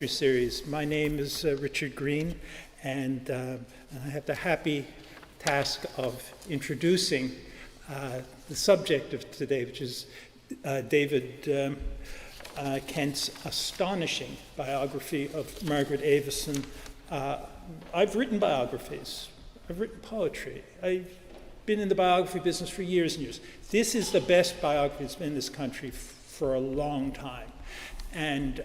Series. My name is Richard Greene, and I have the happy task of introducing the subject of today, which is David Kent's astonishing biography of Margaret Avison. I've written biographies. I've written poetry. I've been in the biography business for years and years. This is the best biography that's been in this country for a long time. And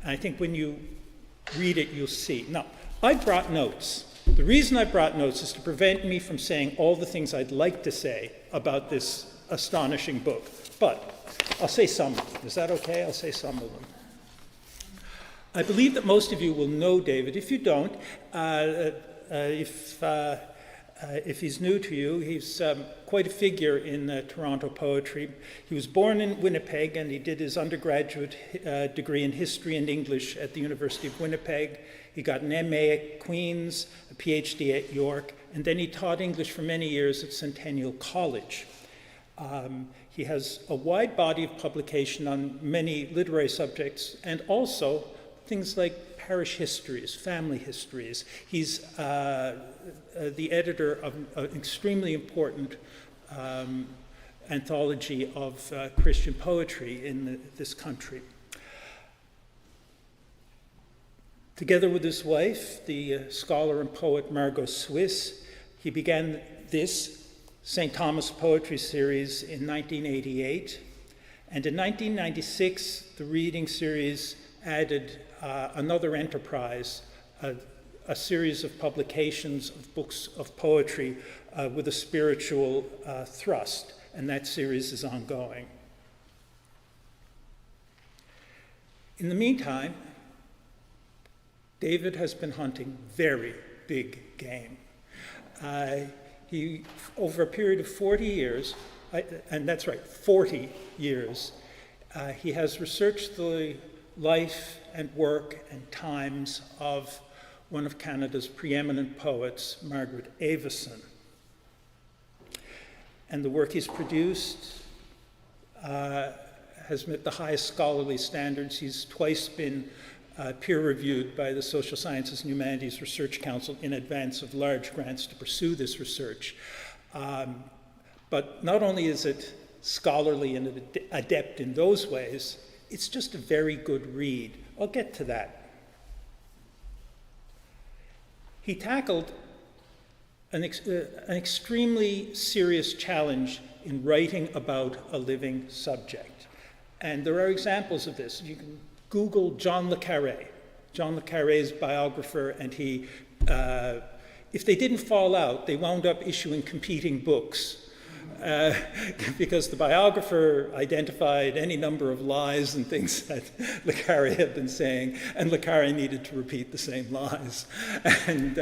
I think when you read it, you'll see. Now, I brought notes. The reason I brought notes is to prevent me from saying all the things I'd like to say about this astonishing book. But I'll say some of them. Is that okay? I'll say some of them. I believe that most of you will know David. If you don't, if he's new to you, he's quite a figure in Toronto poetry. He was born in Winnipeg, and he did his undergraduate degree in history and English at the University of Winnipeg. He got an MA at Queen's, a PhD at York, and then he taught English for many years at Centennial College. He has a wide body of publication on many literary subjects, and also things like parish histories, family histories. He's the editor of an extremely important anthology of Christian poetry in this country. Together with his wife, the scholar and poet Margot Swiss, he began this St. Thomas Poetry Series in 1988. And in 1996, the reading series added another enterprise, a series of publications of books of poetry with a spiritual thrust, and that series is ongoing. In the meantime, David has been hunting very big game. He, over a period of 40 years, and that's right, 40 years, he has researched the life and work and times of one of Canada's preeminent poets, Margaret Avison. And the work he's produced has met the highest scholarly standards. He's twice been peer-reviewed by the Social Sciences and Humanities Research Council in advance of large grants to pursue this research. But not only is it scholarly and adept in those ways, it's just a very good read. I'll get to that. He tackled an extremely serious challenge in writing about a living subject. And there are examples of this. You can Google John le Carré's biographer, and he, if they didn't fall out, they wound up issuing competing books. Because the biographer identified any number of lies and things that le Carré had been saying, and le Carré needed to repeat the same lies. And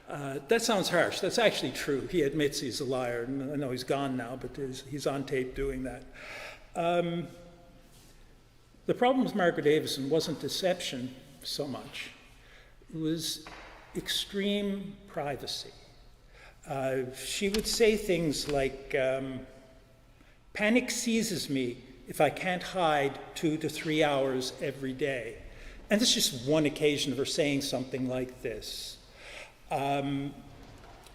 that sounds harsh. That's actually true. He admits he's a liar. I know he's gone now, but he's on tape doing that. The problem with Margaret Avison wasn't deception so much. It was extreme privacy. She would say things like, panic seizes me if I can't hide 2 to 3 hours every day. And this is just one occasion of her saying something like this. And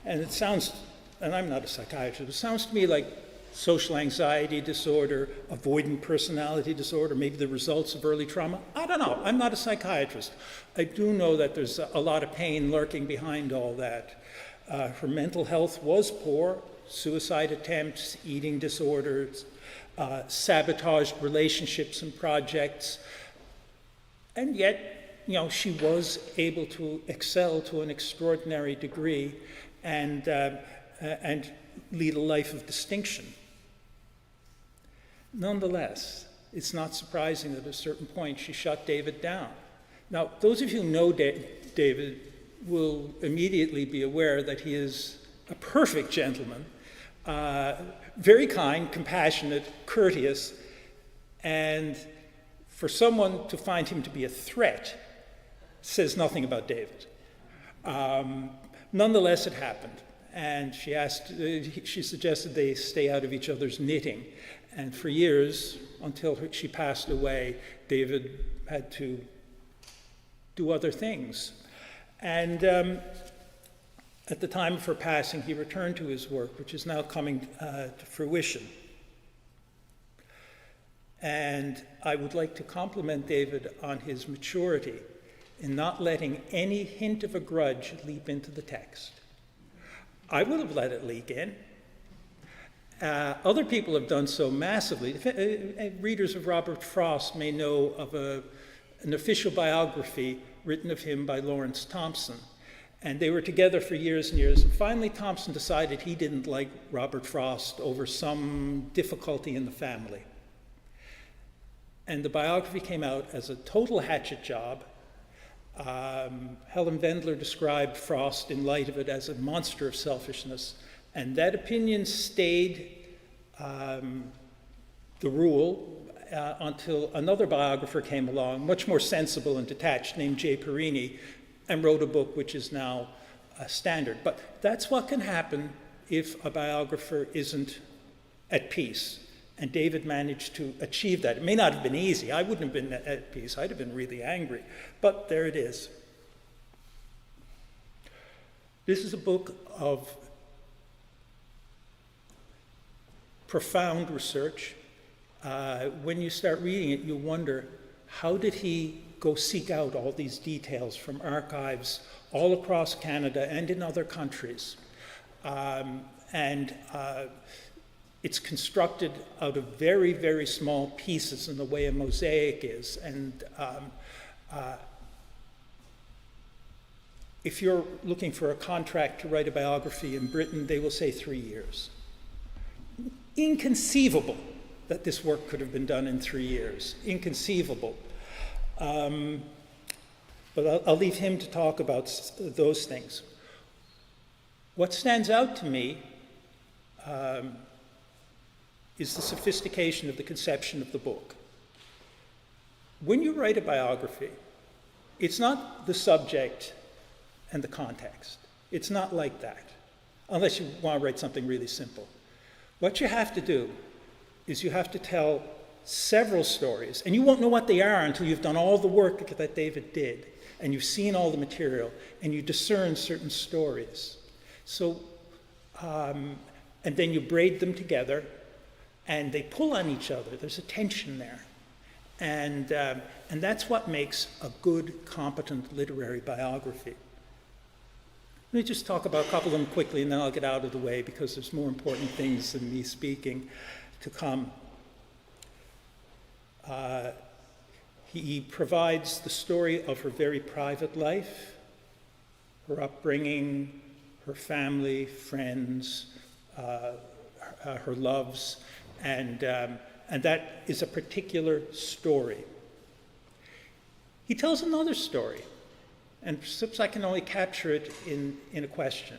it sounds, and I'm not a psychiatrist, it sounds to me like social anxiety disorder, avoidant personality disorder, maybe the results of early trauma. I don't know. I'm not a psychiatrist. I do know that there's a lot of pain lurking behind all that. Her mental health was poor, suicide attempts, eating disorders, sabotaged relationships and projects, and yet, she was able to excel to an extraordinary degree and lead a life of distinction. Nonetheless, it's not surprising that at a certain point she shut David down. Now, those of you who know David will immediately be aware that he is a perfect gentleman, very kind, compassionate, courteous, and for someone to find him to be a threat says nothing about David. Nonetheless, it happened, and she suggested they stay out of each other's knitting, And for years, until she passed away, David had to do other things. And at the time of her passing, he returned to his work, which is now coming to fruition. And I would like to compliment David on his maturity in not letting any hint of a grudge leap into the text. I would have let it leak in. Other people have done so massively. Readers of Robert Frost may know of an official biography written of him by Lawrence Thompson. And they were together for years and years. And finally, Thompson decided he didn't like Robert Frost over some difficulty in the family. And the biography came out as a total hatchet job. Helen Wendler described Frost in light of it as a monster of selfishness. And that opinion stayed the rule until another biographer came along, much more sensible and detached, named J. Perini, and wrote a book which is now a standard. But that's what can happen if a biographer isn't at peace. And David managed to achieve that. It may not have been easy. I wouldn't have been at peace. I'd have been really angry. But there it is. This is a book of profound research. When you start reading it, you wonder, how did he go seek out all these details from archives all across Canada and in other countries? It's constructed out of very, very small pieces in the way a mosaic is. And if you're looking for a contract to write a biography in Britain, they will say 3 years. Inconceivable that this work could have been done in 3 years. Inconceivable. But I'll leave him to talk about those things. What stands out to me is the sophistication of the conception of the book. When you write a biography, it's not the subject and the context. It's not like that, unless you want to write something really simple. What you have to do is you have to tell several stories, and you won't know what they are until you've done all the work that David did, and you've seen all the material, and you discern certain stories. So, and then you braid them together, and they pull on each other. There's a tension there. And that's what makes a good, competent literary biography. Let me just talk about a couple of them quickly, and then I'll get out of the way, because there's more important things than me speaking to come. He provides the story of her very private life, her upbringing, her family, friends, her loves, and that is a particular story. He tells another story, and perhaps I can only capture it in a question.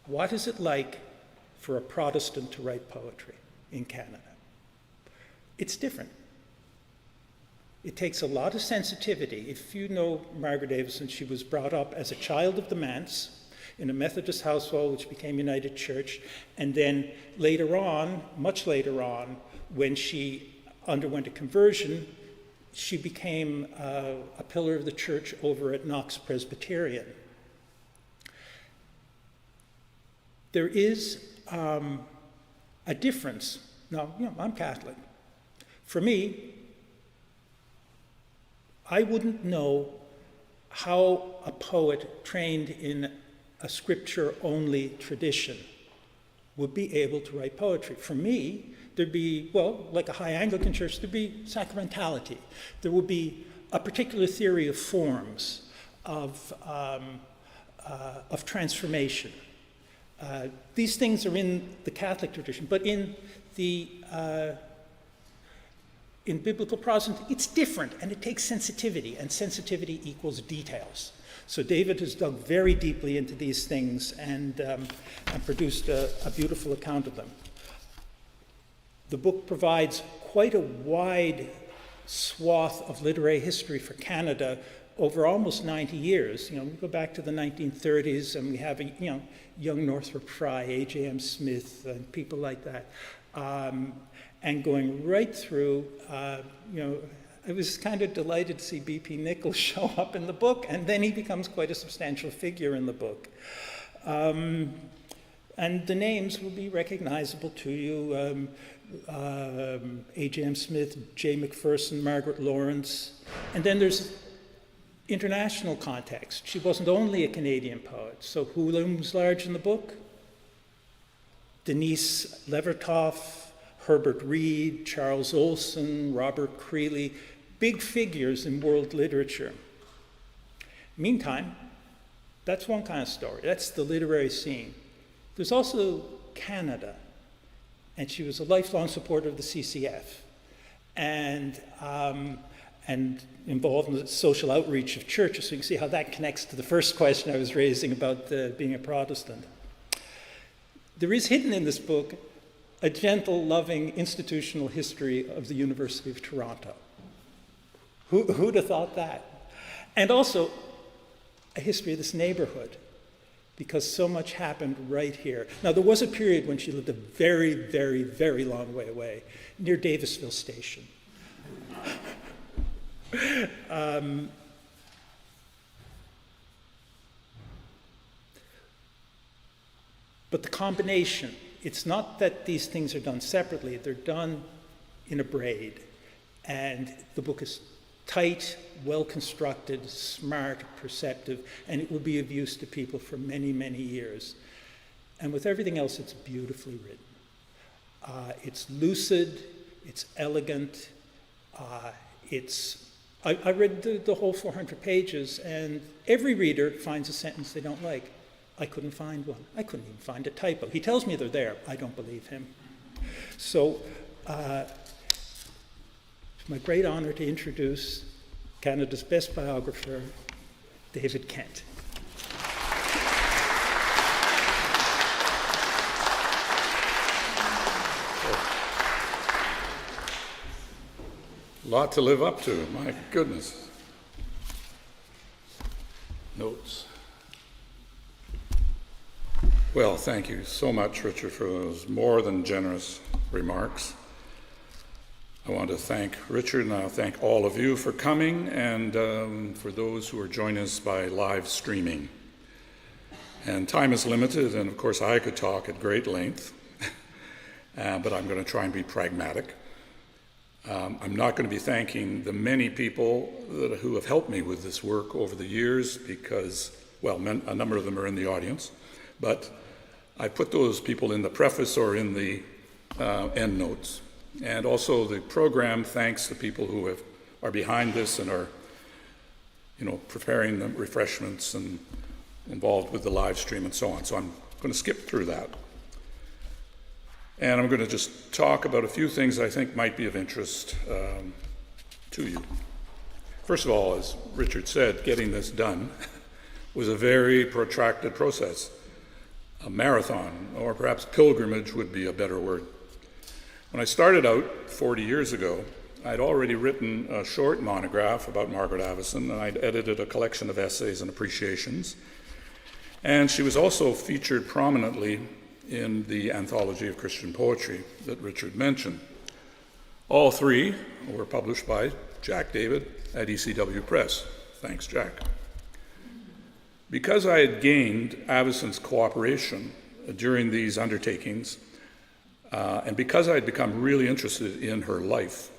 What is it like for a Protestant to write poetry in Canada? It's different. It takes a lot of sensitivity. If you know Margaret Avison, she was brought up as a child of the manse in a Methodist household, which became United Church, and then later on, much later on, when she underwent a conversion, she became a pillar of the church over at Knox Presbyterian. There is a difference. Now, I'm Catholic. For me, I wouldn't know how a poet trained in a scripture-only tradition would be able to write poetry. For me, there'd be, like a high Anglican church, there'd be sacramentality. There would be a particular theory of forms, of transformation. These things are in the Catholic tradition, but in biblical Protestant, it's different, and it takes sensitivity, and sensitivity equals details. So David has dug very deeply into these things and produced a beautiful account of them. The book provides quite a wide swath of literary history for Canada over almost 90 years. We go back to the 1930s, and we have young Northrop Frye, A.J.M. Smith, and people like that. and going right through, I was kind of delighted to see B.P. Nichols show up in the book, and then he becomes quite a substantial figure in the book. And the names will be recognizable to you. A.J.M. Smith, J. McPherson, Margaret Lawrence. And then there's international context. She wasn't only a Canadian poet. So who looms large in the book? Denise Levertov, Herbert Reed, Charles Olson, Robert Creeley, big figures in world literature. Meantime, that's one kind of story. That's the literary scene. There's also Canada, and she was a lifelong supporter of the CCF, and involved in the social outreach of churches. So you can see how that connects to the first question I was raising about being a Protestant. There is hidden in this book a gentle, loving, institutional history of the University of Toronto. Who'd have thought that? And also a history of this neighborhood, because so much happened right here. Now, there was a period when she lived a very, very, very long way away, near Davisville Station. But the combination, it's not that these things are done separately, they're done in a braid. And the book is tight, well-constructed, smart, perceptive, and it will be of use to people for many, many years. And with everything else, it's beautifully written. It's lucid, it's elegant, I read the whole 400 pages, and every reader finds a sentence they don't like. I couldn't find one. I couldn't even find a typo. He tells me they're there. I don't believe him. So it's my great honor to introduce Canada's best biographer, David Kent. A lot to live up to, my goodness. Notes. Well, thank you so much, Richard, for those more than generous remarks. I want to thank Richard, and I'll thank all of you for coming, and for those who are joining us by live streaming. And time is limited, and of course I could talk at great length, but I'm going to try and be pragmatic. I'm not going to be thanking the many people who have helped me with this work over the years because, well, a number of them are in the audience, but I put those people in the preface or in the end notes. And also the program thanks the people who are behind this and are, preparing the refreshments and involved with the live stream and so on. So I'm going to skip through that. And I'm going to just talk about a few things I think might be of interest to you. First of all, as Richard said, getting this done was a very protracted process. A marathon, or perhaps pilgrimage would be a better word. When I started out 40 years ago, I'd already written a short monograph about Margaret Avison, and I'd edited a collection of essays and appreciations. And she was also featured prominently in the anthology of Christian poetry that Richard mentioned. All three were published by Jack David at ECW Press. Thanks, Jack. Because I had gained Avison's cooperation during these undertakings, and because I had become really interested in her life,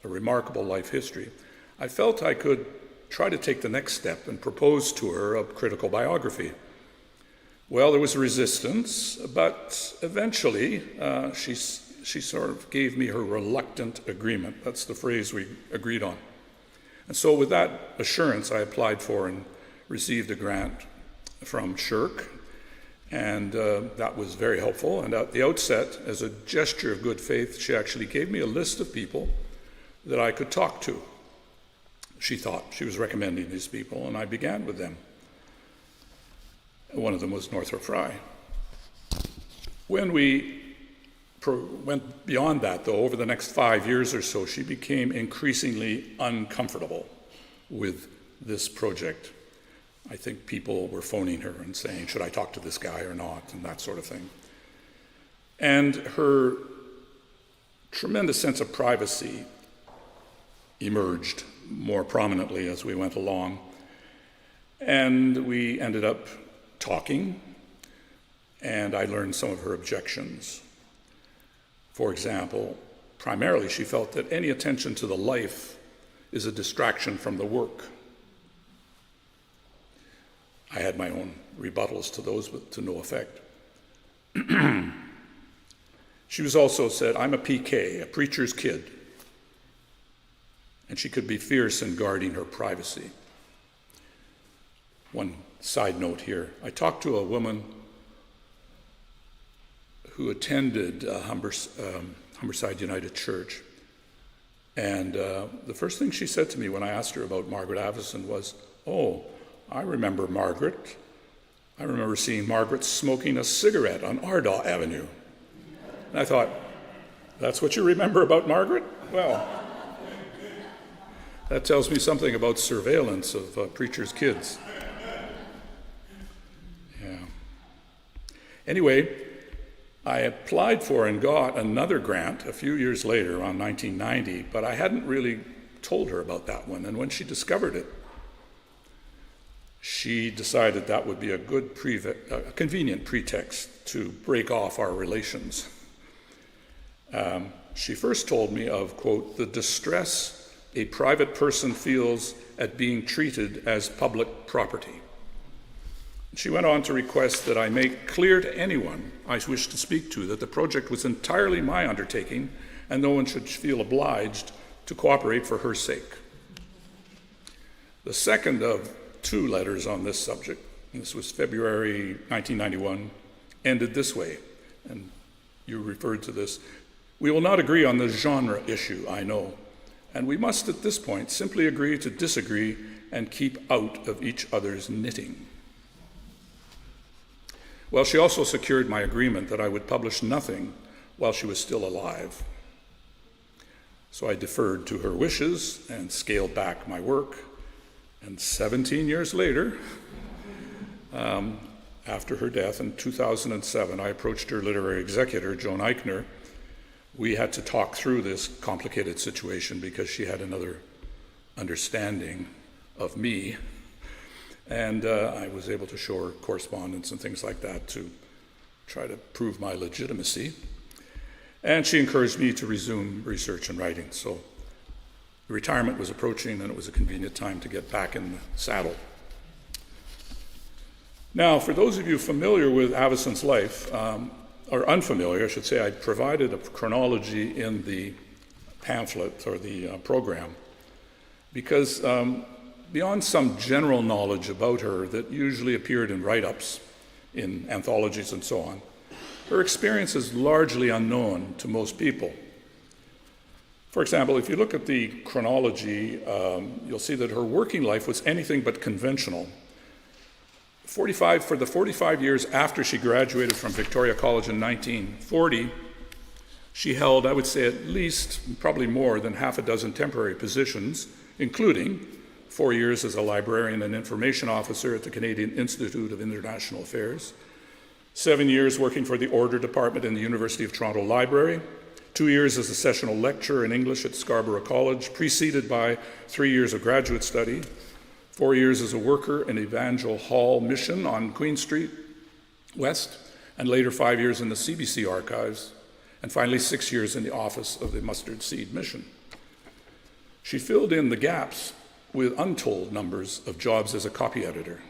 a remarkable life history, I felt I could try to take the next step and propose to her a critical biography. Well, there was resistance, but eventually she sort of gave me her reluctant agreement. That's the phrase we agreed on. And so with that assurance, I applied for and received a grant from Shirk, and that was very helpful. And at the outset, as a gesture of good faith, she actually gave me a list of people that I could talk to. She thought she was recommending these people, and I began with them. One of them was Northrop Frye. When we went beyond that, though, over the next 5 years or so, she became increasingly uncomfortable with this project. I think people were phoning her and saying, should I talk to this guy or not, and that sort of thing. And her tremendous sense of privacy emerged more prominently as we went along. And we ended up talking, and I learned some of her objections. For example, primarily she felt that any attention to the life is a distraction from the work. I had my own rebuttals to those, but to no effect. She was also said, I'm a PK, a preacher's kid, and she could be fierce in guarding her privacy. One side note here, I talked to a woman who attended Humberside United Church, and the first thing she said to me when I asked her about Margaret Avison was, oh, I remember Margaret. I remember seeing Margaret smoking a cigarette on Ardagh Avenue. And I thought, that's what you remember about Margaret? Well, that tells me something about surveillance of preachers' kids. Yeah. Anyway, I applied for and got another grant a few years later, around 1990, but I hadn't really told her about that one. And when she discovered it, she decided that would be a good, a convenient pretext to break off our relations. She first told me of, quote, the distress a private person feels at being treated as public property. She went on to request that I make clear to anyone I wish to speak to that the project was entirely my undertaking and no one should feel obliged to cooperate for her sake. The second of two letters on this subject, and this was February 1991, ended this way, and you referred to this. We will not agree on the genre issue, I know, and we must at this point simply agree to disagree and keep out of each other's knitting. Well, she also secured my agreement that I would publish nothing while she was still alive. So I deferred to her wishes and scaled back my work. And 17 years later, after her death in 2007, I approached her literary executor, Joan Eichner. We had to talk through this complicated situation because she had another understanding of me. And I was able to show her correspondence and things like that to try to prove my legitimacy. And she encouraged me to resume research and writing. So retirement was approaching, and it was a convenient time to get back in the saddle. Now, for those of you familiar with Avison's life, or unfamiliar, I should say, I provided a chronology in the pamphlet or the program, because beyond some general knowledge about her that usually appeared in write-ups, in anthologies and so on, her experience is largely unknown to most people. For example, if you look at the chronology, you'll see that her working life was anything but conventional. For the 45 years after she graduated from Victoria College in 1940, she held, I would say at least, probably more than half a dozen temporary positions, including 4 years as a librarian and information officer at the Canadian Institute of International Affairs, 7 years working for the Order Department in the University of Toronto Library, 2 years as a sessional lecturer in English at Scarborough College, preceded by 3 years of graduate study, 4 years as a worker in Evangel Hall Mission on Queen Street West, and later 5 years in the CBC archives, and finally 6 years in the office of the Mustard Seed Mission. She filled in the gaps with untold numbers of jobs as a copy editor.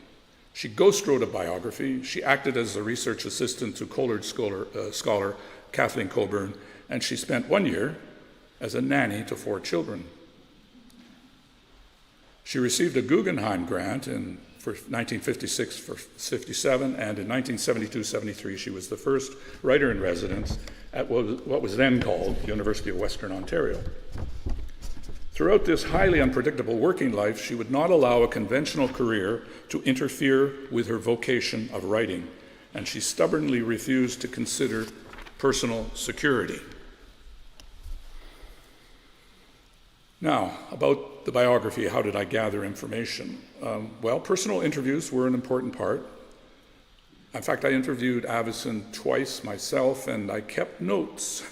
She ghost-wrote a biography, she acted as a research assistant to Collard scholar Kathleen Coburn, and she spent 1 year as a nanny to 4 children. She received a Guggenheim grant for 1956-57, and in 1972-73 she was the first writer in residence at what was then called the University of Western Ontario. Throughout this highly unpredictable working life, she would not allow a conventional career to interfere with her vocation of writing, and she stubbornly refused to consider personal security. Now, about the biography, how did I gather information? Well, personal interviews were an important part. In fact, I interviewed Avison twice myself, and I kept notes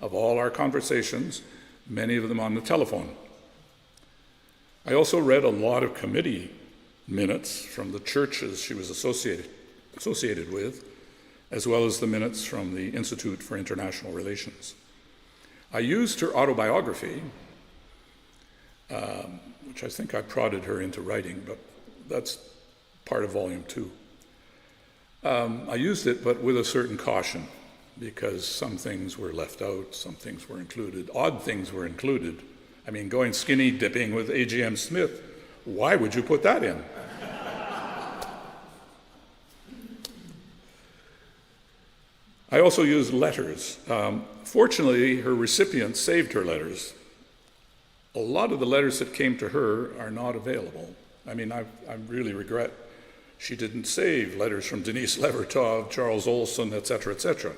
of all our conversations, many of them on the telephone. I also read a lot of committee minutes from the churches she was associated with, as well as the minutes from the Institute for International Relations. I used her autobiography, which I think I prodded her into writing, but that's part of volume 2. I used it, but with a certain caution, because some things were left out, some things were included, odd things were included. I mean, going skinny dipping with A.G.M. Smith, why would you put that in? I also used letters. Fortunately, her recipients saved her letters. A lot of the letters that came to her are not available. I mean, I really regret she didn't save letters from Denise Levertov, Charles Olson, etc., etc.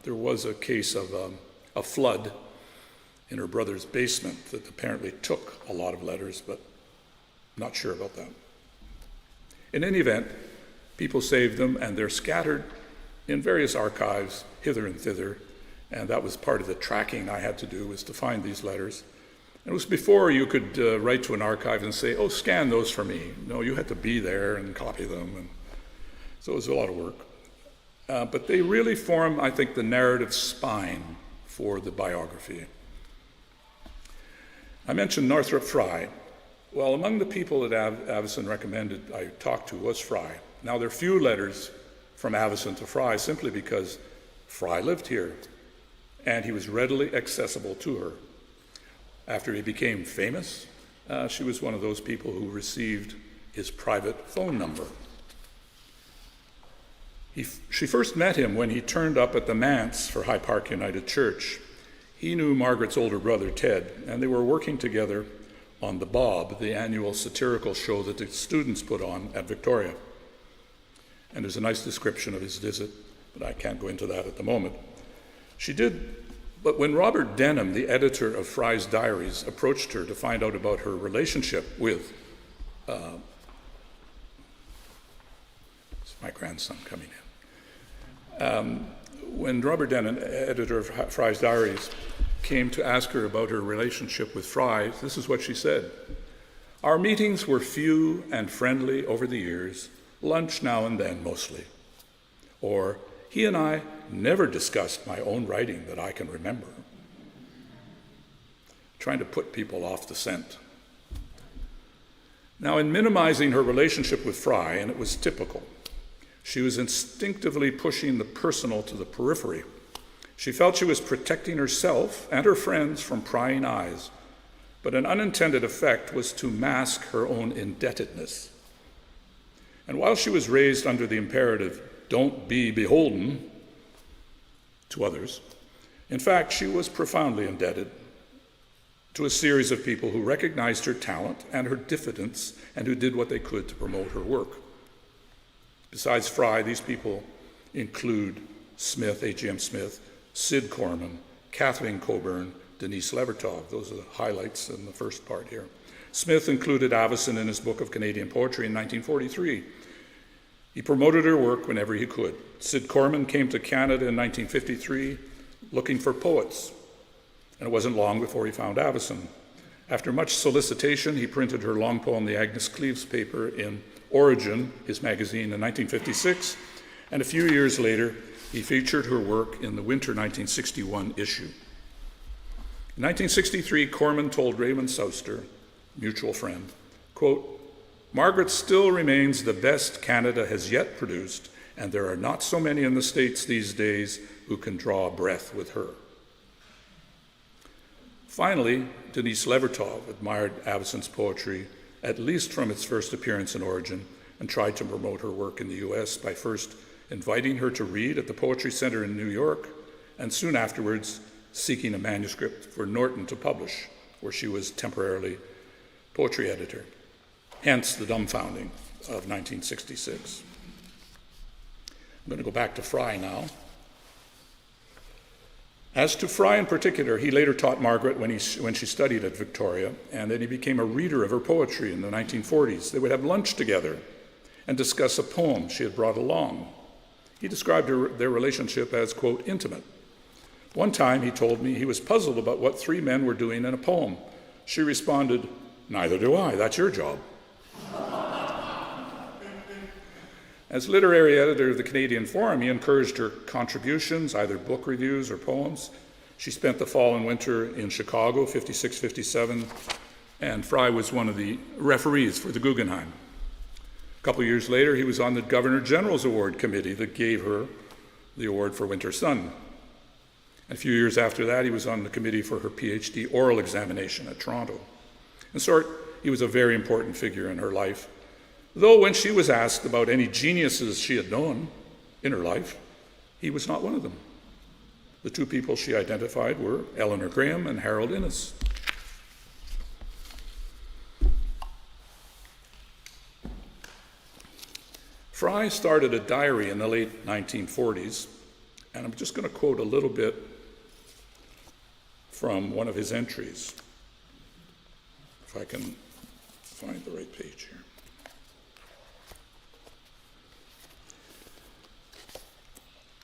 There was a case of a flood in her brother's basement that apparently took a lot of letters, but not sure about that. In any event, people saved them, and they're scattered in various archives hither and thither, and that was part of the tracking I had to do, was to find these letters. And it was before you could write to an archive and say, oh, scan those for me. No, you had to be there and copy them, and so it was a lot of work. But they really form, I think, the narrative spine for the biography. I mentioned Northrop Frye. Well, among the people that Avison recommended I talk to was Frye. Now, there are few letters from Avison to Frye simply because Frye lived here, and he was readily accessible to her. After he became famous, she was one of those people who received his private phone number. She first met him when he turned up at the manse for High Park United Church. He knew Margaret's older brother, Ted, and they were working together on The Bob, the annual satirical show that the students put on at Victoria. And there's a nice description of his visit, but I can't go into that at the moment. She did, but when Robert Denham, the editor of Frye's diaries, approached her to find out about her relationship with, it's my grandson coming in. When Robert Denham, editor of Frye's diaries, came to ask her about her relationship with Frye, this is what she said. Our meetings were few and friendly over the years, lunch now and then mostly. Or, he and I never discussed my own writing that I can remember. Trying to put people off the scent. Now, in minimizing her relationship with Frye, and it was typical, she was instinctively pushing the personal to the periphery. She felt she was protecting herself and her friends from prying eyes, but an unintended effect was to mask her own indebtedness. And while she was raised under the imperative, don't be beholden to others, in fact, she was profoundly indebted to a series of people who recognized her talent and her diffidence and who did what they could to promote her work. Besides Frye, these people include Smith, A.G.M. Smith, Sid Corman, Kathleen Coburn, Denise Levertov. Those are the highlights in the first part here. Smith included Avison in his book of Canadian poetry in 1943. He promoted her work whenever he could. Sid Corman came to Canada in 1953 looking for poets, and it wasn't long before he found Avison. After much solicitation, he printed her long poem, The Agnes Cleeves Paper, in Origin, his magazine, in 1956, and a few years later, he featured her work in the winter 1961 issue. In 1963, Corman told Raymond Souster, mutual friend, quote, Margaret still remains the best Canada has yet produced, and there are not so many in the States these days who can draw a breath with her. Finally, Denise Levertov admired Avison's poetry, at least from its first appearance in Origin, and tried to promote her work in the U.S. by first inviting her to read at the Poetry Center in New York, and soon afterwards seeking a manuscript for Norton to publish, where she was temporarily poetry editor. Hence the dumbfounding of 1966. I'm going to go back to Frye now. As to Frye in particular, he later taught Margaret when she studied at Victoria, and then he became a reader of her poetry in the 1940s. They would have lunch together and discuss a poem she had brought along. He described their relationship as, quote, intimate. One time he told me he was puzzled about what three men were doing in a poem. She responded, "Neither do I, that's your job." As literary editor of the Canadian Forum, he encouraged her contributions, either book reviews or poems. She spent the fall and winter in Chicago, 56, 57, and Fry was one of the referees for the Guggenheim. A couple of years later, he was on the Governor General's Award Committee that gave her the award for Winter Sun. A few years after that, he was on the committee for her PhD oral examination at Toronto. In short, he was a very important figure in her life, though when she was asked about any geniuses she had known in her life, he was not one of them. The two people she identified were Eleanor Graham and Harold Innis. Fry started a diary in the late 1940s, and I'm just going to quote a little bit from one of his entries, if I can find the right page here.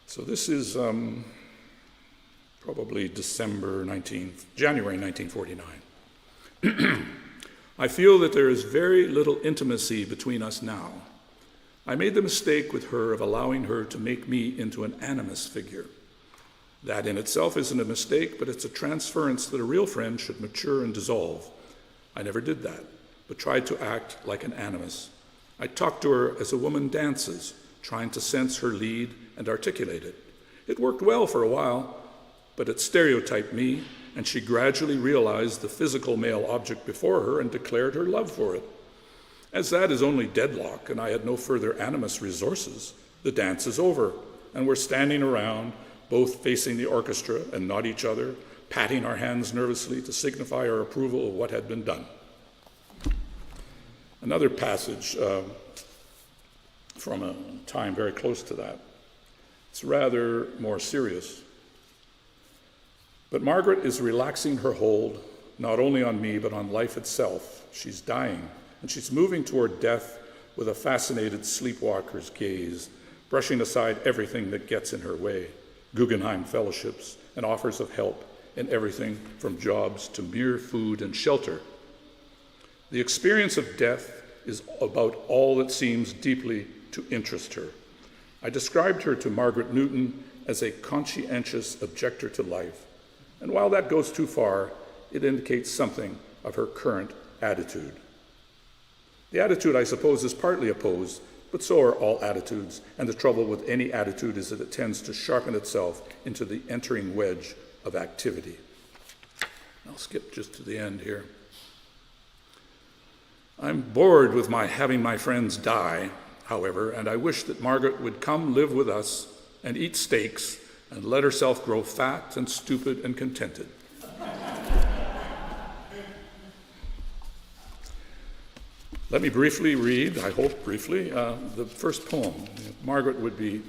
So this is probably January 1949. I feel that there is very little intimacy between us now. I made the mistake with her of allowing her to make me into an animus figure. That in itself isn't a mistake, but it's a transference that a real friend should mature and dissolve. I never did that, but tried to act like an animus. I talked to her as a woman dances, trying to sense her lead and articulate it. It worked well for a while, but it stereotyped me, and she gradually realized the physical male object before her and declared her love for it. As that is only deadlock, and I had no further animus resources, the dance is over, and we're standing around, both facing the orchestra and not each other, patting our hands nervously to signify our approval of what had been done. Another passage from a time very close to that. It's rather more serious. But Margaret is relaxing her hold, not only on me, but on life itself. She's dying, and she's moving toward death with a fascinated sleepwalker's gaze, brushing aside everything that gets in her way. Guggenheim fellowships and offers of help in everything from jobs to mere food and shelter. The experience of death is about all that seems deeply to interest her. I described her to Margaret Newton as a conscientious objector to life, and while that goes too far, it indicates something of her current attitude. The attitude, I suppose, is partly opposed, but so are all attitudes, and the trouble with any attitude is that it tends to sharpen itself into the entering wedge of activity. I'll skip just to the end here. I'm bored with having my friends die, however, and I wish that Margaret would come live with us and eat steaks and let herself grow fat and stupid and contented. Let me briefly read, I hope briefly, the first poem. Margaret would be,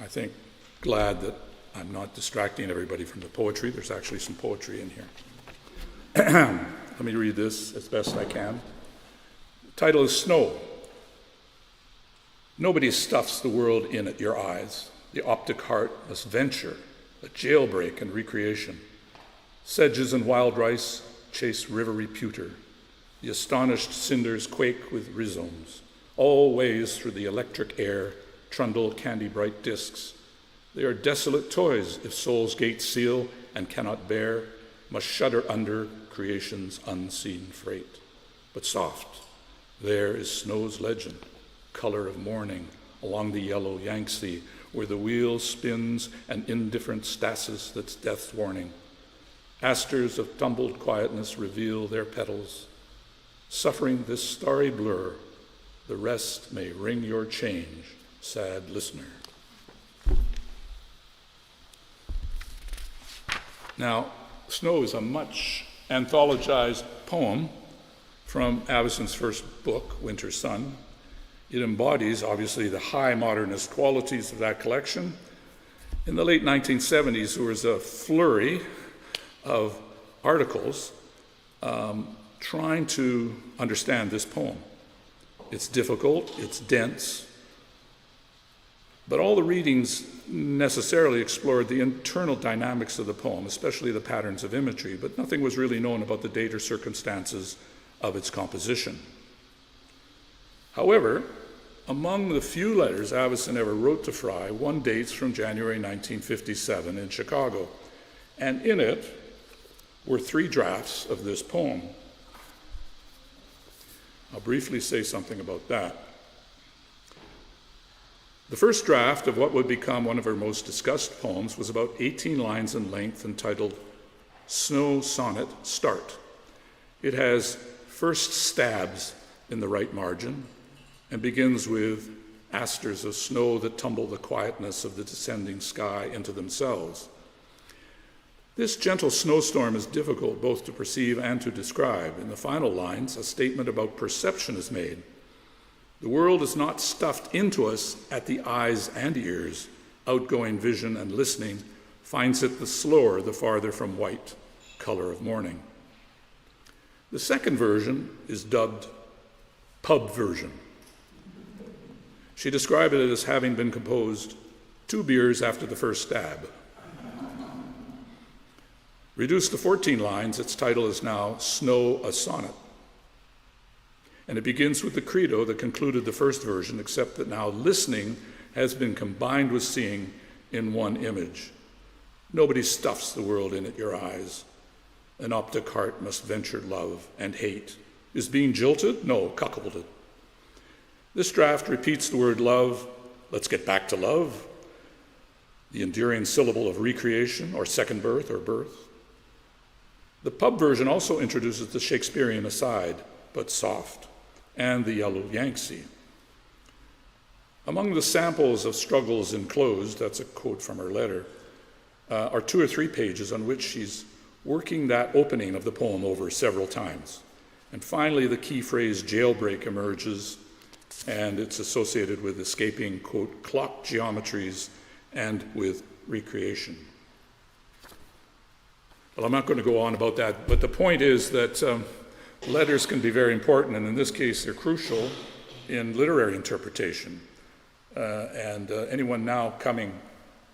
I think, glad that I'm not distracting everybody from the poetry. There's actually some poetry in here. Let me read this as best I can. The title is Snow. Nobody stuffs the world in at your eyes. The Optic Heart must venture, a jailbreak and recreation. Sedges and wild rice chase rivery pewter. The astonished cinders quake with rhizomes. All ways through the electric air trundle candy-bright discs. They are desolate toys if soul's gates seal and cannot bear, must shudder under creation's unseen freight. But soft, there is snow's legend, color of morning, along the yellow Yangtze, where the wheel spins an indifferent stasis that's death's warning. Asters of tumbled quietness reveal their petals. Suffering this starry blur, the rest may ring your change, sad listener. Now, Snow is a much anthologized poem from Avison's first book, Winter Sun. It embodies, obviously, the high modernist qualities of that collection. In the late 1970s, there was a flurry of articles trying to understand this poem. It's difficult, it's dense, But all the readings necessarily explored the internal dynamics of the poem, especially the patterns of imagery, but nothing was really known about the date or circumstances of its composition. However, among the few letters Avison ever wrote to Fry, one dates from January 1957 in Chicago, and in it were 3 drafts of this poem. I'll briefly say something about that. The first draft of what would become one of her most discussed poems was about 18 lines in length, entitled Snow Sonnet Start. It has first stabs in the right margin and begins with asters of snow that tumble the quietness of the descending sky into themselves. This gentle snowstorm is difficult both to perceive and to describe. In the final lines, a statement about perception is made. The world is not stuffed into us at the eyes and ears. Outgoing vision and listening finds it the slower the farther from white, color of morning. The second version is dubbed pub version. She described it as having been composed 2 beers after the first stab. Reduced to 14 lines, its title is now Snow, a Sonnet. And it begins with the credo that concluded the first version, except that now listening has been combined with seeing in one image. Nobody stuffs the world in at your eyes. An optic heart must venture love and hate. Is being jilted? No, cuckolded. This draft repeats the word love, let's get back to love, the endearing syllable of recreation or second birth or birth. The pub version also introduces the Shakespearean aside, but soft, and the yellow Yangtze. Among the samples of struggles enclosed, that's a quote from her letter, are 2 or 3 pages on which she's working that opening of the poem over several times. And finally, the key phrase jailbreak emerges, and it's associated with escaping, quote, clock geometries and with recreation. Well, I'm not going to go on about that, but the point is that letters can be very important, and in this case, they're crucial in literary interpretation. And anyone now coming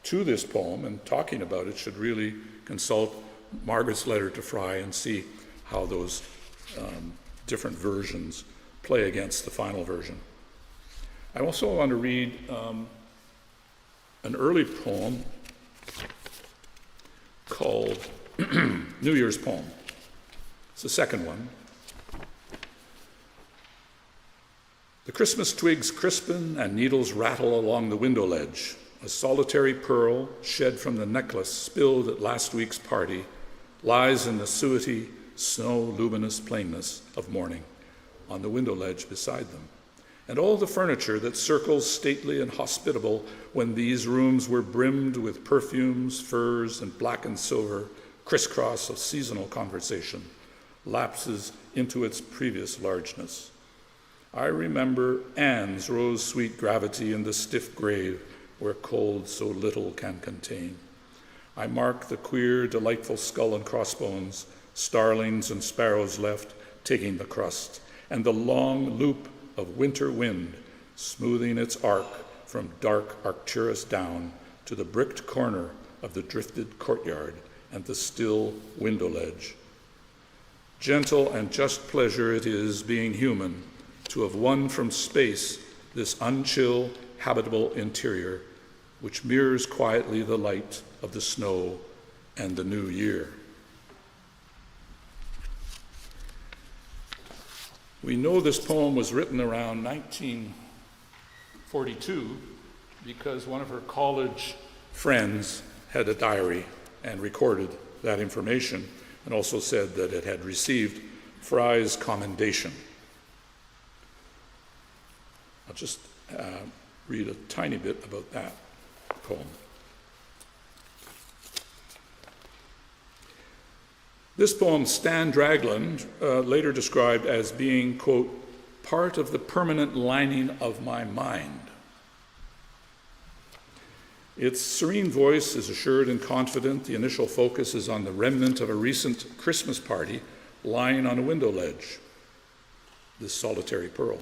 to this poem and talking about it should really consult Margaret's letter to Fry and see how those different versions play against the final version. I also want to read an early poem called New Year's Poem. It's the second one. The Christmas twigs crispen and needles rattle along the window ledge. A solitary pearl, shed from the necklace spilled at last week's party, lies in the suety, snow-luminous plainness of morning on the window ledge beside them. And all the furniture that circles stately and hospitable when these rooms were brimmed with perfumes, furs, and black and silver, crisscross of seasonal conversation, lapses into its previous largeness. I remember Anne's rose-sweet gravity in the stiff grave where cold so little can contain. I mark the queer, delightful skull and crossbones, starlings and sparrows left, taking the crust, and the long loop of winter wind, smoothing its arc from dark Arcturus down to the bricked corner of the drifted courtyard and the still window ledge. Gentle and just pleasure it is, being human, to have won from space this unchill, habitable interior, which mirrors quietly the light of the snow and the new year. We know this poem was written around 1942 because one of her college friends had a diary and recorded that information and also said that it had received Fry's commendation. I'll just read a tiny bit about that poem. This poem, Stan Dragland later described as being, quote, part of the permanent lining of my mind. Its serene voice is assured and confident. The initial focus is on the remnant of a recent Christmas party lying on a window ledge, this solitary pearl.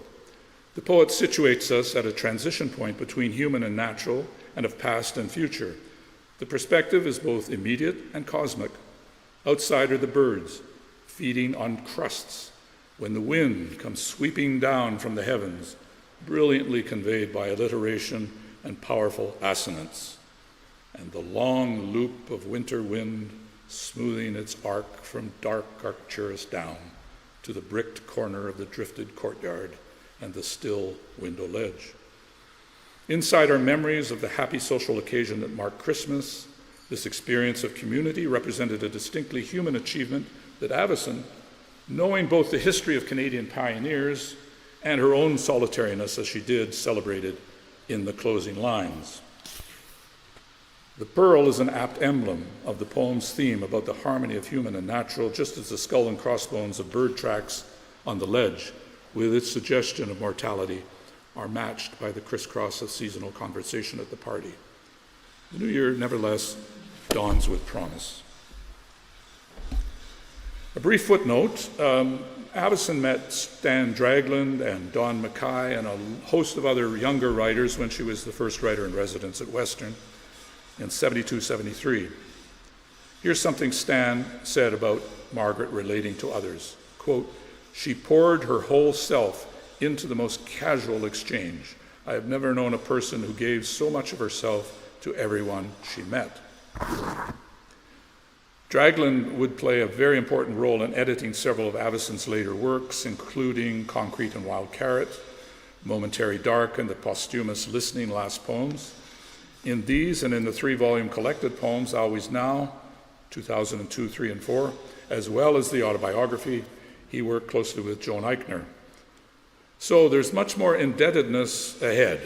The poet situates us at a transition point between human and natural, and of past and future. The perspective is both immediate and cosmic. Outside are the birds, feeding on crusts, when the wind comes sweeping down from the heavens, brilliantly conveyed by alliteration and powerful assonance, and the long loop of winter wind smoothing its arc from dark Arcturus down to the bricked corner of the drifted courtyard and the still window ledge. Inside are memories of the happy social occasion that marked Christmas. This experience of community represented a distinctly human achievement that Avison, knowing both the history of Canadian pioneers and her own solitariness as she did, celebrated in the closing lines. The pearl is an apt emblem of the poem's theme about the harmony of human and natural, just as the skull and crossbones of bird tracks on the ledge, with its suggestion of mortality, are matched by the crisscross of seasonal conversation at the party. The new year, nevertheless, dawns with promise. A brief footnote, Avison met Stan Dragland and Don Mackay and a host of other younger writers when she was the first writer-in-residence at Western in 72-73. Here's something Stan said about Margaret relating to others. Quote, "She poured her whole self into the most casual exchange. I have never known a person who gave so much of herself to everyone she met." Dragland would play a very important role in editing several of Avison's later works, including Concrete and Wild Carrot, Momentary Dark, and the posthumous Listening Last Poems. In these and in the 3-volume collected poems, Always Now, 2002, 3, and 4, as well as the autobiography, he worked closely with Joan Eichner. So there's much more indebtedness ahead.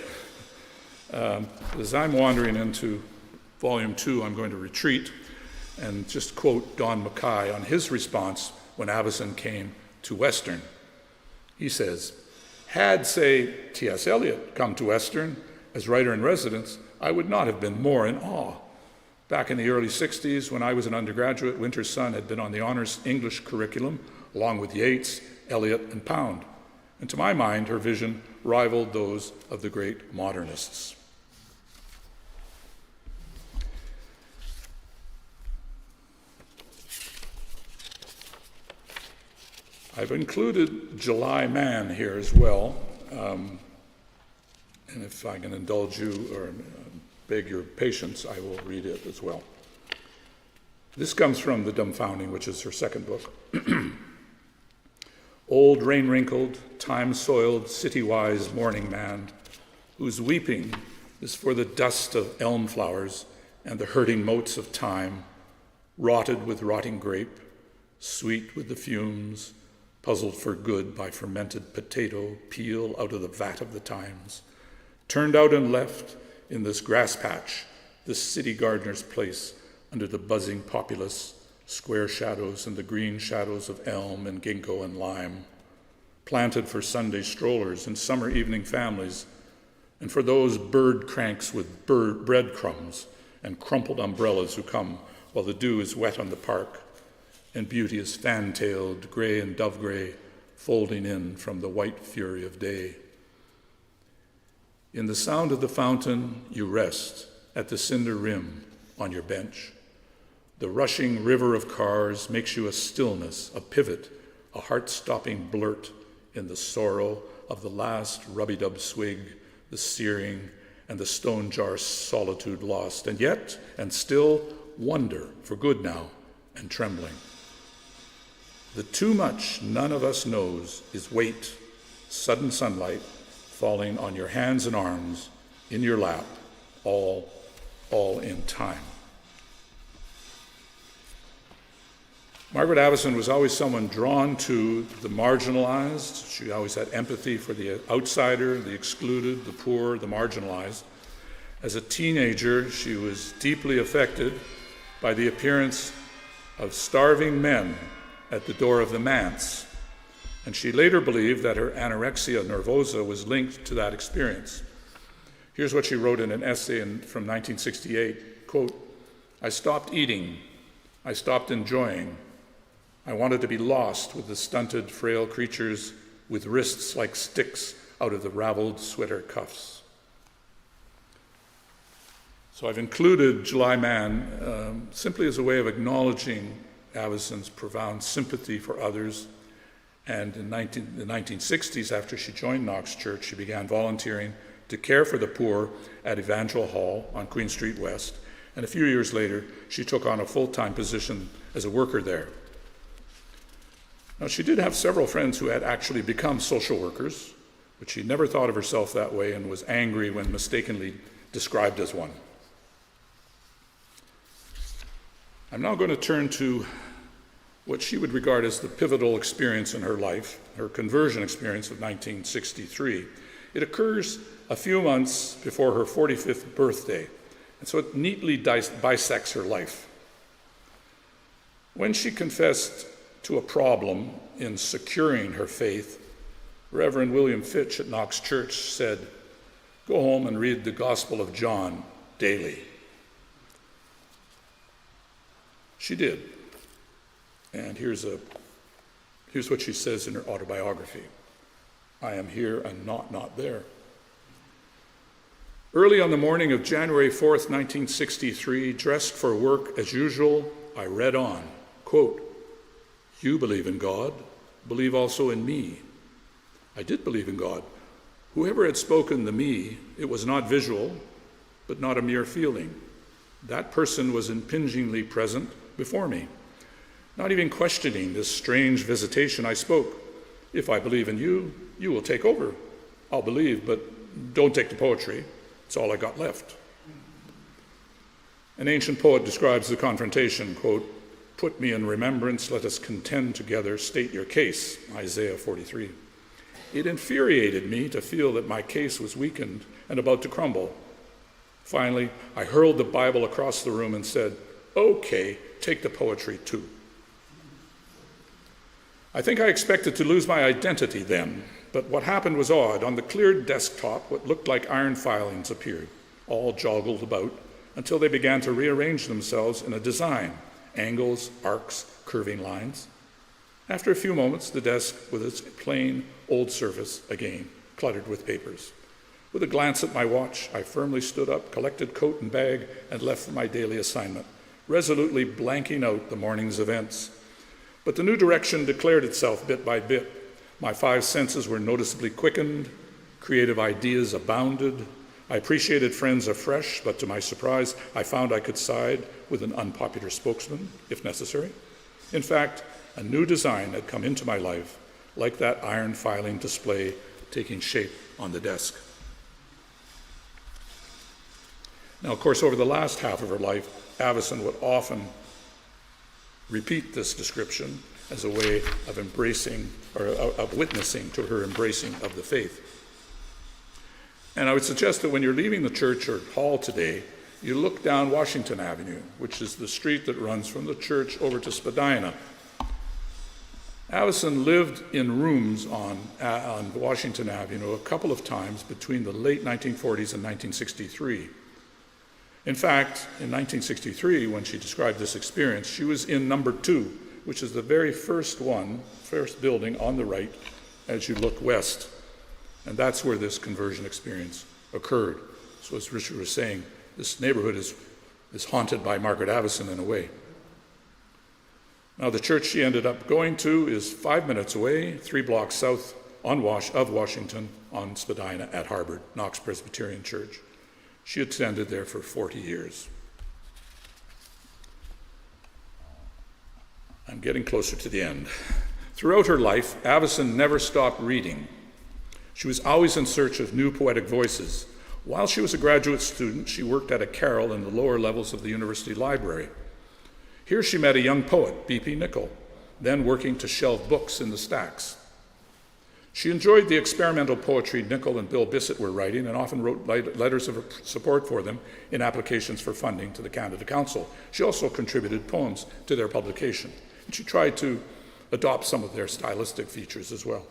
As I'm wandering into volume 2, I'm going to retreat and just quote Don Mackay on his response when Avison came to Western. He says, "Had, say, T.S. Eliot come to Western as writer-in-residence, I would not have been more in awe. Back in the early 60s, when I was an undergraduate, Winter's Son had been on the honors English curriculum, along with Yeats, Eliot, and Pound. And to my mind, her vision rivaled those of the great modernists." I've included July Man here as well, and if I can indulge you or beg your patience, I will read it as well. This comes from The Dumbfounding, which is her second book. Old rain-wrinkled, time-soiled, city-wise mourning man, whose weeping is for the dust of elm flowers and the hurting motes of time, rotted with rotting grape, sweet with the fumes, puzzled for good by fermented potato peel out of the vat of the times, turned out and left in this grass patch, this city gardener's place, under the buzzing populace, square shadows and the green shadows of elm and ginkgo and lime, planted for Sunday strollers and summer evening families, and for those bird cranks with breadcrumbs and crumpled umbrellas who come while the dew is wet on the park, and beauty is fan-tailed, gray and dove-gray, folding in from the white fury of day. In the sound of the fountain, you rest at the cinder rim on your bench. The rushing river of cars makes you a stillness, a pivot, a heart-stopping blurt in the sorrow of the last rubby-dub swig, the searing, and the stone jar solitude lost, and yet, and still, wonder for good now, and trembling. The too much none of us knows is weight, sudden sunlight, falling on your hands and arms, in your lap, all in time. Margaret Avison was always someone drawn to the marginalized. She always had empathy for the outsider, the excluded, the poor, the marginalized. As a teenager, she was deeply affected by the appearance of starving men at the door of the manse, and she later believed that her anorexia nervosa was linked to that experience. Here's what she wrote in an essay from 1968, quote, "I stopped eating, I stopped enjoying. I wanted to be lost with the stunted, frail creatures with wrists like sticks out of the raveled sweater cuffs. So I've included July Man simply as a way of acknowledging Avison's profound sympathy for others. And in the 1960s, after she joined Knox Church, she began volunteering to care for the poor at Evangel Hall on Queen Street West. And a few years later, she took on a full-time position as a worker there. Now, she did have several friends who had actually become social workers, but she never thought of herself that way and was angry when mistakenly described as one. I'm now going to turn to what she would regard as the pivotal experience in her life, her conversion experience of 1963. It occurs a few months before her 45th birthday, and so it neatly bisects her life. When she confessed to a problem in securing her faith, Reverend William Fitch at Knox Church said, "Go home and read the Gospel of John daily." She did. And here's what she says in her autobiography. "I am here and not there." Early on the morning of January 4th, 1963, dressed for work as usual, I read on, quote, "You believe in God, believe also in me." I did believe in God. Whoever had spoken the me, it was not visual, but not a mere feeling. That person was impingingly present before me. Not even questioning this strange visitation, I spoke. "If I believe in you, you will take over. I'll believe, but don't take the poetry. It's all I got left." An ancient poet describes the confrontation, quote, "Put me in remembrance, let us contend together, state your case," Isaiah 43. It infuriated me to feel that my case was weakened and about to crumble. Finally, I hurled the Bible across the room and said, "Okay, take the poetry too." I think I expected to lose my identity then, but what happened was odd. On the cleared desktop, what looked like iron filings appeared, all joggled about, until they began to rearrange themselves in a design, angles, arcs, curving lines. After a few moments, the desk with its plain, old surface again, cluttered with papers. With a glance at my watch, I firmly stood up, collected coat and bag, and left for my daily assignment, resolutely blanking out the morning's events. But the new direction declared itself bit by bit. My five senses were noticeably quickened, creative ideas abounded. I appreciated friends afresh, but to my surprise, I found I could side with an unpopular spokesman, if necessary. In fact, a new design had come into my life, like that iron filing display taking shape on the desk. Now, of course, over the last half of her life, Avison would often repeat this description as a way of embracing or of witnessing to her embracing of the faith. And I would suggest that when you're leaving the church or hall today, you look down Washington Avenue, which is the street that runs from the church over to Spadina. Avison lived in rooms on Washington Avenue a couple of times between the late 1940s and 1963. In fact, in 1963, when she described this experience, she was in number 2, which is the very first building on the right as you look west. And that's where this conversion experience occurred. So as Richard was saying, this neighborhood is haunted by Margaret Avison in a way. Now, the church she ended up going to is 5 minutes away, 3 blocks south of Washington on Spadina at Harvard, Knox Presbyterian Church. She attended there for 40 years. I'm getting closer to the end. Throughout her life, Avison never stopped reading. She was always in search of new poetic voices. While she was a graduate student, she worked at a carrel in the lower levels of the university library. Here she met a young poet, B.P. Nichol, then working to shelve books in the stacks. She enjoyed the experimental poetry Nichol and Bill Bissett were writing and often wrote letters of support for them in applications for funding to the Canada Council. She also contributed poems to their publication, and she tried to adopt some of their stylistic features as well.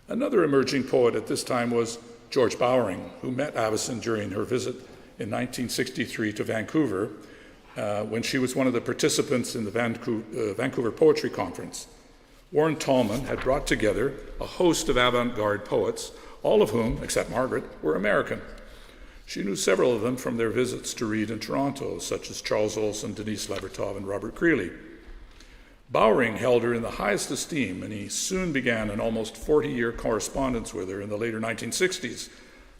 Another emerging poet at this time was George Bowring, who met Avison during her visit in 1963 to Vancouver when she was one of the participants in the Vancouver Poetry Conference. Warren Tallman had brought together a host of avant-garde poets, all of whom, except Margaret, were American. She knew several of them from their visits to read in Toronto, such as Charles Olson, Denise Levertov, and Robert Creeley. Bowring held her in the highest esteem, and he soon began an almost 40-year correspondence with her in the later 1960s,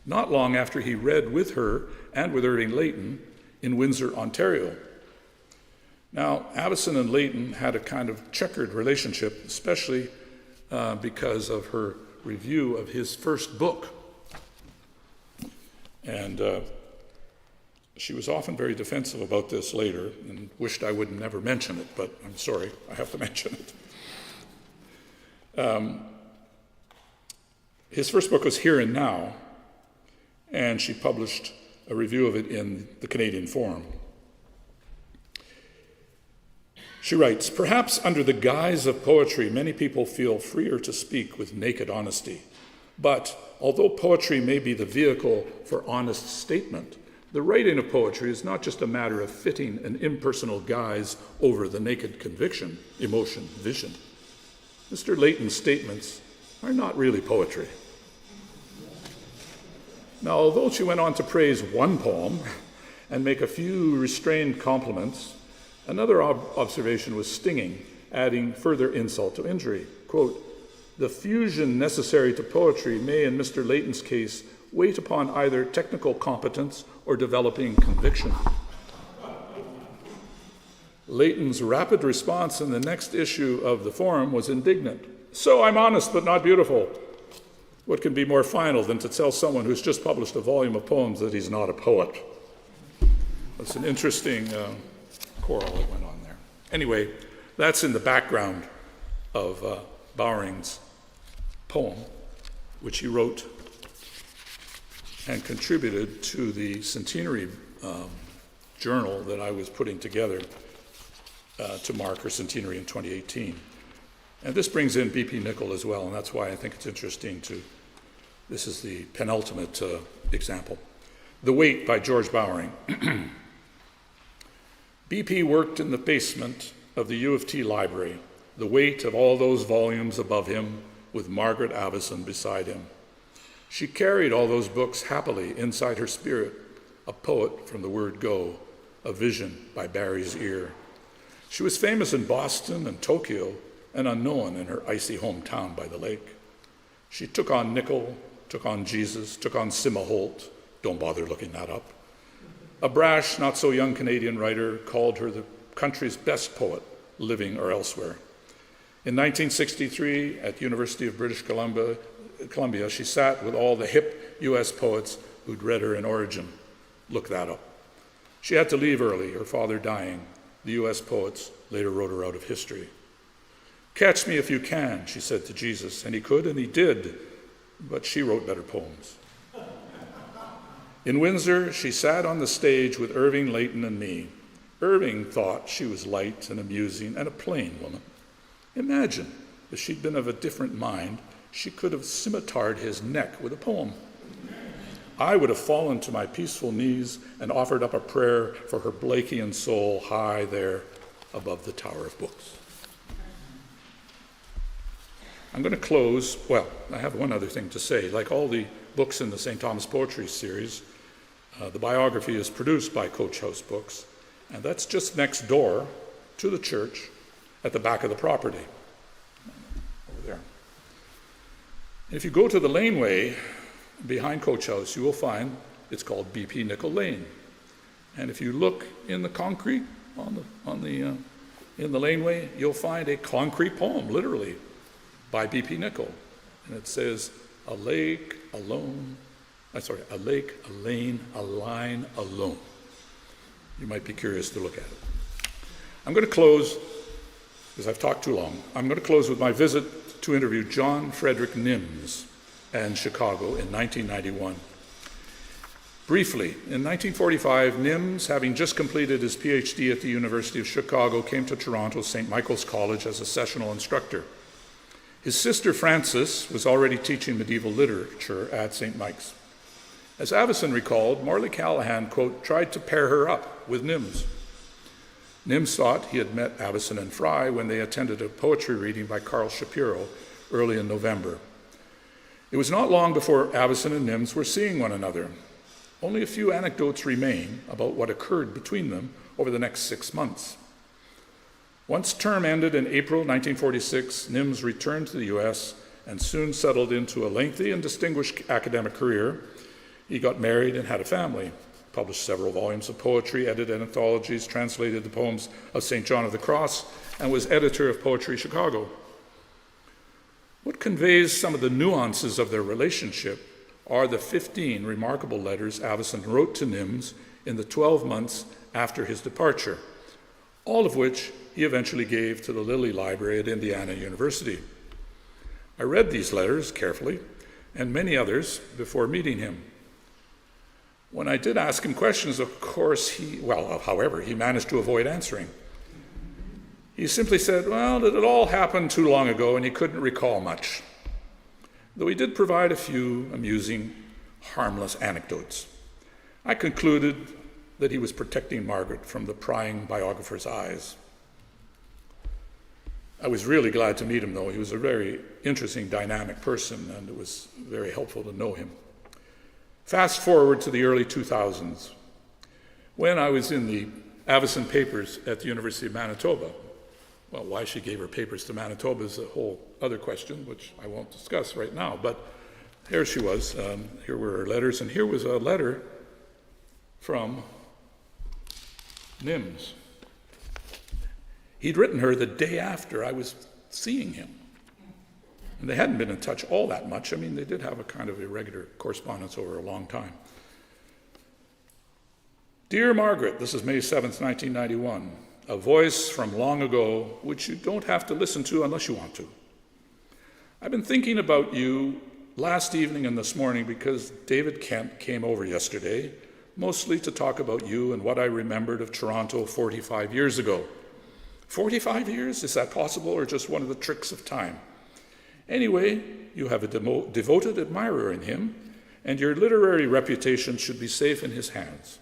not long after he read with her and with Irving Layton in Windsor, Ontario. Now, Avison and Layton had a kind of checkered relationship, especially because of her review of his first book. And she was often very defensive about this later and wished I would never mention it, but I'm sorry, I have to mention it. His first book was Here and Now, and she published a review of it in the Canadian Forum. She writes, "Perhaps under the guise of poetry, many people feel freer to speak with naked honesty. But although poetry may be the vehicle for honest statement, the writing of poetry is not just a matter of fitting an impersonal guise over the naked conviction, emotion, vision. Mr. Layton's statements are not really poetry." Now, although she went on to praise one poem and make a few restrained compliments, another observation was stinging, adding further insult to injury. Quote, "The fusion necessary to poetry may, in Mr. Layton's case, wait upon either technical competence or developing conviction." Layton's rapid response in the next issue of the Forum was indignant. "So I'm honest but not beautiful. What can be more final than to tell someone who's just published a volume of poems that he's not a poet?" That's an interesting quarrel that went on there. Anyway, that's in the background of Bowring's poem, which he wrote and contributed to the centenary journal that I was putting together to mark her centenary in 2018. And this brings in B.P. Nicol as well, and that's why I think it's interesting this is the penultimate example. The Weight by George Bowring. B.P. worked in the basement of the U of T library, the weight of all those volumes above him, with Margaret Avison beside him. She carried all those books happily inside her spirit, a poet from the word go, a vision by Barry's ear. She was famous in Boston and Tokyo, and unknown in her icy hometown by the lake. She took on Nicol, took on Jesus, took on Sima Holt. Don't bother looking that up. A brash, not so young Canadian writer called her the country's best poet, living or elsewhere. In 1963, at the University of British Columbia, she sat with all the hip US poets who'd read her in Origin. Look that up. She had to leave early, her father dying. The US poets later wrote her out of history. "Catch me if you can," she said to Jesus, and he could, and he did, but she wrote better poems. In Windsor, she sat on the stage with Irving Layton and me. Irving thought she was light and amusing and a plain woman. Imagine, if she'd been of a different mind, she could have scimitarred his neck with a poem. I would have fallen to my peaceful knees and offered up a prayer for her Blakean soul high there above the Tower of Books. I'm going to close, well, I have one other thing to say. Like all the books in the St. Thomas Poetry series, the biography is produced by Coach House Books, and that's just next door to the church at the back of the property, over there. If you go to the laneway behind Coach House, you will find it's called B.P. Nicol Lane. And if you look in the concrete in the laneway, you'll find a concrete poem, literally, by B.P. Nicol. And it says, a lake, a lane, a line, alone. You might be curious to look at it. I'm going to close, because I've talked too long, I'm going to close with my visit to interview John Frederick Nims in Chicago in 1991. Briefly, in 1945, Nims, having just completed his PhD at the University of Chicago, came to Toronto's St. Michael's College as a sessional instructor. His sister Frances was already teaching medieval literature at St. Mike's. As Avison recalled, Morley Callahan, quote, tried to pair her up with Nims. Nims thought he had met Avison and Fry when they attended a poetry reading by Carl Shapiro early in November. It was not long before Avison and Nims were seeing one another. Only a few anecdotes remain about what occurred between them over the next 6 months. Once term ended in April 1946, Nims returned to the U.S. and soon settled into a lengthy and distinguished academic career. He got married and had a family, published several volumes of poetry, edited anthologies, translated the poems of St. John of the Cross, and was editor of Poetry Chicago. What conveys some of the nuances of their relationship are the 15 remarkable letters Avison wrote to Nims in the 12 months after his departure, all of which he eventually gave to the Lilly Library at Indiana University. I read these letters carefully, and many others, before meeting him. When I did ask him questions, of course, however, he managed to avoid answering. He simply said, well, that it all happened too long ago and he couldn't recall much, though he did provide a few amusing, harmless anecdotes. I concluded that he was protecting Margaret from the prying biographer's eyes. I was really glad to meet him, though. He was a very interesting, dynamic person, and it was very helpful to know him. Fast forward to the early 2000s, when I was in the Avison papers at the University of Manitoba. Well, why she gave her papers to Manitoba is a whole other question, which I won't discuss right now, but here she was. Here were her letters, and here was a letter from Nims. He'd written her the day after I was seeing him. And they hadn't been in touch all that much. I mean, they did have a kind of irregular correspondence over a long time. Dear Margaret, this is May 7th, 1991, a voice from long ago which you don't have to listen to unless you want to. I've been thinking about you last evening and this morning because David Kent came over yesterday, mostly to talk about you and what I remembered of Toronto 45 years ago. 45 years? Is that possible, or just one of the tricks of time? Anyway, you have a devoted admirer in him, and your literary reputation should be safe in his hands.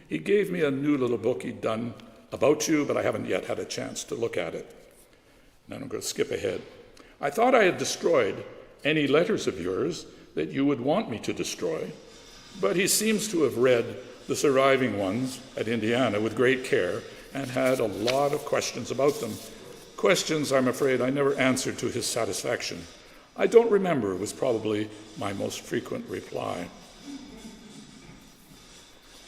He gave me a new little book he'd done about you, but I haven't yet had a chance to look at it. And I'm going to skip ahead. I thought I had destroyed any letters of yours that you would want me to destroy, but he seems to have read the surviving ones at Indiana with great care and had a lot of questions about them. Questions, I'm afraid, I never answered to his satisfaction. I don't remember was probably my most frequent reply.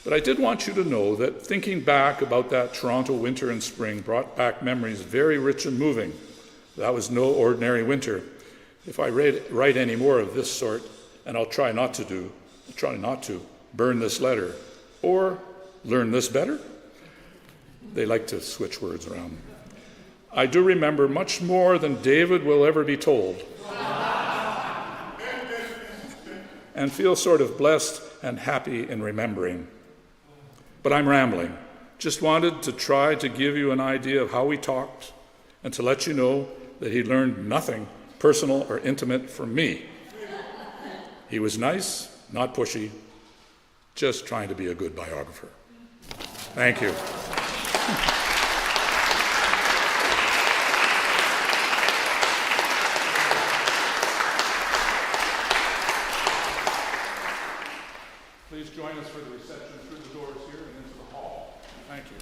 But I did want you to know that thinking back about that Toronto winter and spring brought back memories very rich and moving. That was no ordinary winter. If I write any more of this sort, and I'll try not to burn this letter, or learn this better. They like to switch words around. I do remember much more than David will ever be told. And feel sort of blessed and happy in remembering. But I'm rambling. Just wanted to try to give you an idea of how we talked and to let you know that he learned nothing personal or intimate from me. He was nice, not pushy, just trying to be a good biographer. Thank you. Please join us for the reception through the doors here and into the hall. Thank you.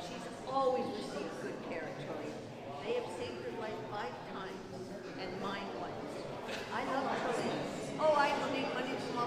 she's always